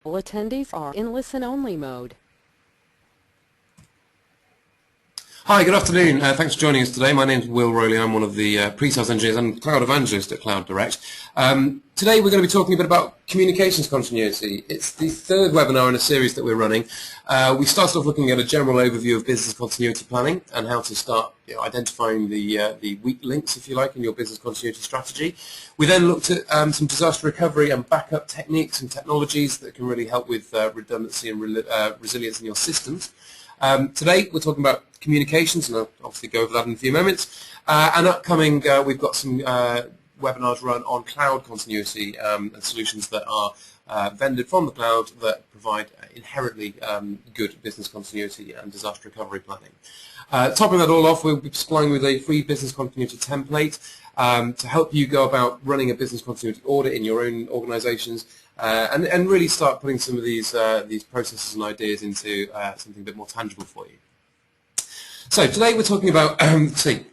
All attendees are in listen-only mode. Hi, good afternoon. Thanks for joining us today. My name is Will Rowley. I'm one of the pre-sales engineers and cloud evangelist at Cloud Direct. Today we're going to be talking a bit about communications continuity. It's the third webinar in a series that we're running. We started off looking at a general overview of business continuity planning and how to start identifying the weak links, if you like, in your business continuity strategy. We then looked at some disaster recovery and backup techniques and technologies that can really help with redundancy and resilience in your systems. Today we're talking about communications, and I'll obviously go over that in a few moments. And upcoming, we've got some webinars run on cloud continuity and solutions that are vended from the cloud that provide inherently good business continuity and disaster recovery planning. Topping that all off, we'll be supplying with a free business continuity template to help you go about running a business continuity audit in your own organizations and really start putting some of these processes and ideas into something a bit more tangible for you. So today we're talking about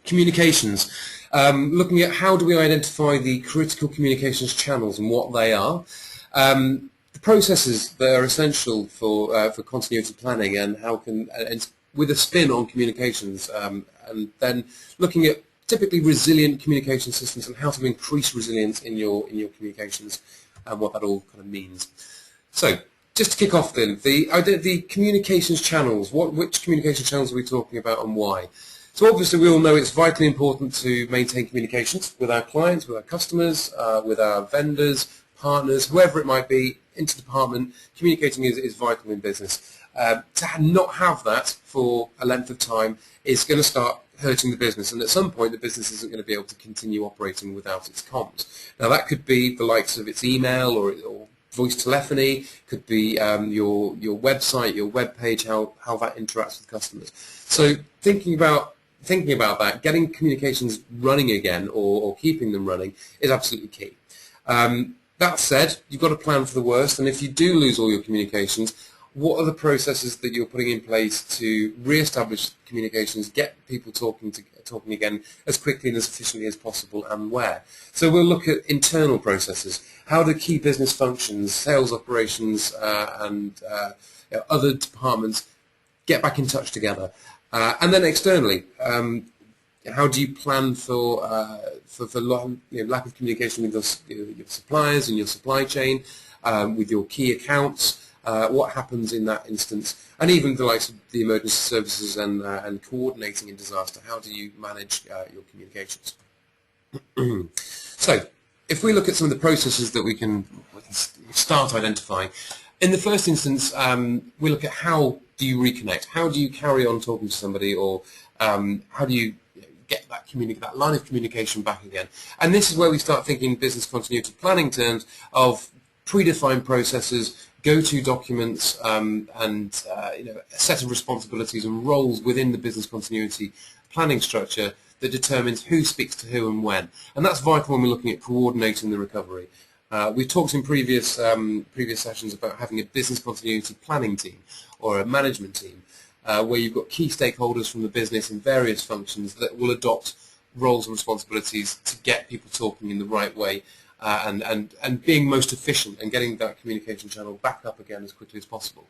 communications, looking at how do we identify the critical communications channels and what they are, the processes that are essential for continuity planning and how can, and with a spin on communications, and then looking at typically resilient communication systems and how to increase resilience in your communications and what that all kind of means. So just to kick off then, the communications channels, which communication channels are we talking about and why? So obviously we all know it's vitally important to maintain communications with our clients, with our customers, with our vendors, partners, whoever it might be, inter-department. Communicating is vital in business. To not have that for a length of time is going to start hurting the business, and at some point the business isn't going to be able to continue operating without its comms. Now that could be the likes of its email or voice telephony, could be your website, your web page, how that interacts with customers. So thinking about that, getting communications running again or keeping them running is absolutely key. That said, you've got to plan for the worst, and if you do lose all your communications, what are the processes that you're putting in place to re-establish communications, get people talking again as quickly and as efficiently as possible, and where? So we'll look at internal processes. How do key business functions, sales operations, and other departments get back in touch together? And then externally, how do you plan for lack of communication with your suppliers and your supply chain, with your key accounts? What happens in that instance, and even the likes of the emergency services and coordinating in disaster. How do you manage your communications? So, if we look at some of the processes that we can start identifying, in the first instance, we look at how do you reconnect? How do you carry on talking to somebody, or how do you get that line of communication back again? And this is where we start thinking business continuity planning terms of predefined processes, go-to documents, and a set of responsibilities and roles within the business continuity planning structure that determines who speaks to who and when. And that's vital when we're looking at coordinating the recovery. We've talked in previous sessions about having a business continuity planning team or a management team where you've got key stakeholders from the business in various functions that will adopt roles and responsibilities to get people talking in the right way, and being most efficient and getting that communication channel back up again as quickly as possible.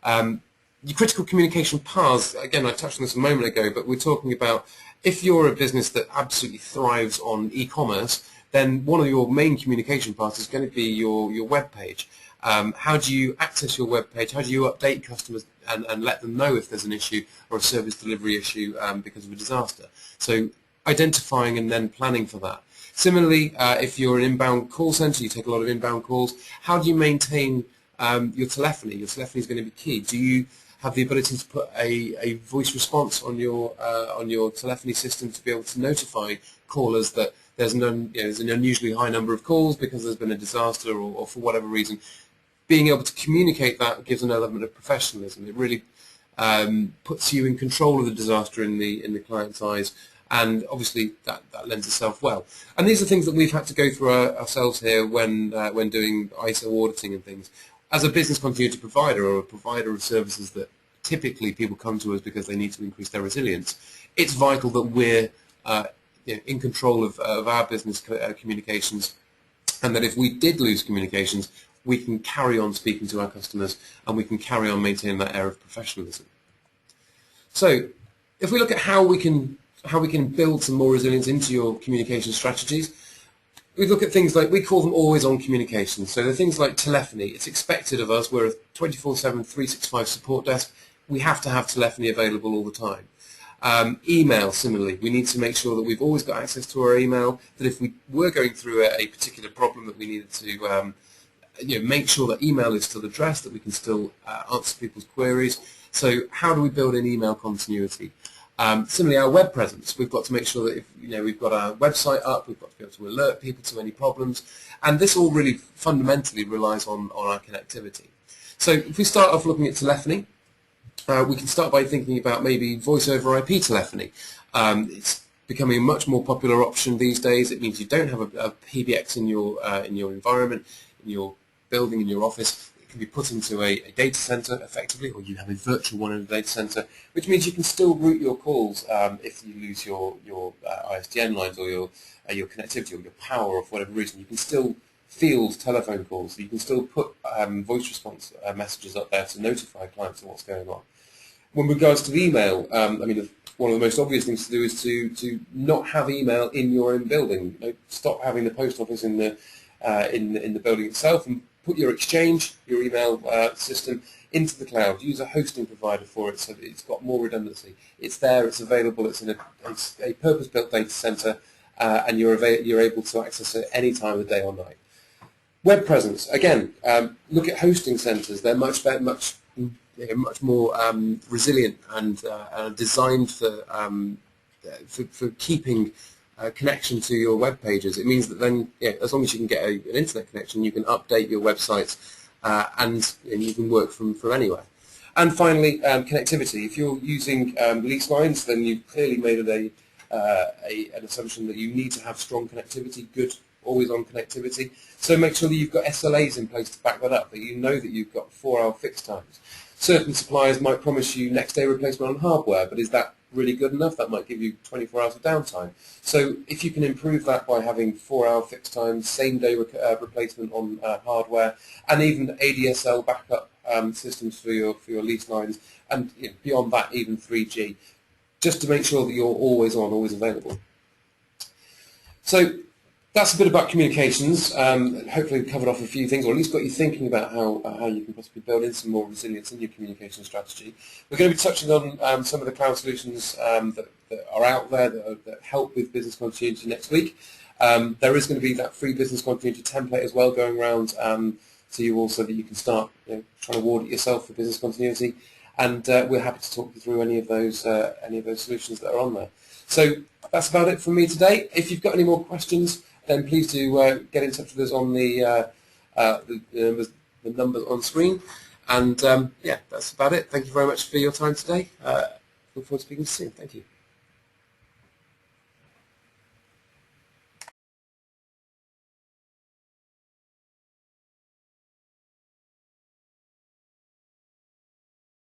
Your critical communication paths, again, I touched on this a moment ago, but we're talking about if you're a business that absolutely thrives on e-commerce, then one of your main communication paths is going to be your web page. How do you access your web page? How do you update customers and let them know if there's an issue or a service delivery issue because of a disaster? So identifying and then planning for that. Similarly, if you're an inbound call center, you take a lot of inbound calls, how do you maintain your telephony? Your telephony is going to be key. Do you have the ability to put a voice response on your telephony system to be able to notify callers that there's an unusually high number of calls because there's been a disaster or for whatever reason? Being able to communicate that gives an element of professionalism. It really puts you in control of the disaster in the client's eyes, and obviously that lends itself well. And these are things that we've had to go through ourselves here when doing ISO auditing and things. As a business continuity provider or a provider of services that typically people come to us because they need to increase their resilience, it's vital that we're in control of our business communications, and that if we did lose communications, we can carry on speaking to our customers and we can carry on maintaining that air of professionalism. So if we look at how we can build some more resilience into your communication strategies, we look at things like, we call them always-on communications. So the things like telephony. It's expected of us. We're a 24/7, 365 support desk. We have to have telephony available all the time. Email, similarly, we need to make sure that we've always got access to our email, that if we were going through a particular problem that we needed to make sure that email is still addressed, that we can still answer people's queries. So how do we build in email continuity? Similarly, our web presence, we've got to make sure that if we've got our website up, we've got to be able to alert people to any problems, and this all really fundamentally relies on our connectivity. So if we start off looking at telephony, we can start by thinking about maybe voice over IP telephony. It's becoming a much more popular option these days. It means you don't have a PBX in your environment, in your building, in your office. It can be put into a data center effectively, or you have a virtual one in a data center, which means you can still route your calls if you lose your ISDN lines or your connectivity or your power, or for whatever reason. You can still field telephone calls. So you can still put voice response messages up there to notify clients of what's going on. When regards to email, one of the most obvious things to do is to not have email in your own building. Stop having the post office in the building itself, and put your Exchange, your email system, into the cloud. Use a hosting provider for it so that it's got more redundancy. It's there, it's available, it's a purpose-built data center, and you're able to access it any time of the day or night. Web presence, again, look at hosting centers. They're much better, much more resilient and designed for keeping connection to your web pages. It means that then, as long as you can get an internet connection, you can update your websites and you can work from anywhere. And finally, connectivity. If you're using lease lines, then you've clearly made it an assumption that you need to have strong connectivity, good always-on connectivity. So make sure that you've got SLAs in place to back that up, that you know that you've got 4-hour fixed times. Certain suppliers might promise you next-day replacement on hardware, but is that really good enough? That might give you 24 hours of downtime. So if you can improve that by having 4-hour fixed times, same-day replacement on hardware, and even ADSL backup systems for your lease lines, and beyond that, even 3G, just to make sure that you're always on, always available. So that's a bit about communications. Hopefully we've covered off a few things, or at least got you thinking about how you can possibly build in some more resilience in your communication strategy. We're going to be touching on some of the cloud solutions that are out there that help with business continuity next week. There is going to be that free business continuity template as well going around to you all, so that you can start trying to audit yourself for business continuity. And we're happy to talk you through any of those solutions that are on there. So that's about it from me today. If you've got any more questions, then please do get in touch with us on the numbers on screen. And yeah, that's about it. Thank you very much for your time today. Look forward to speaking to you soon. Thank you.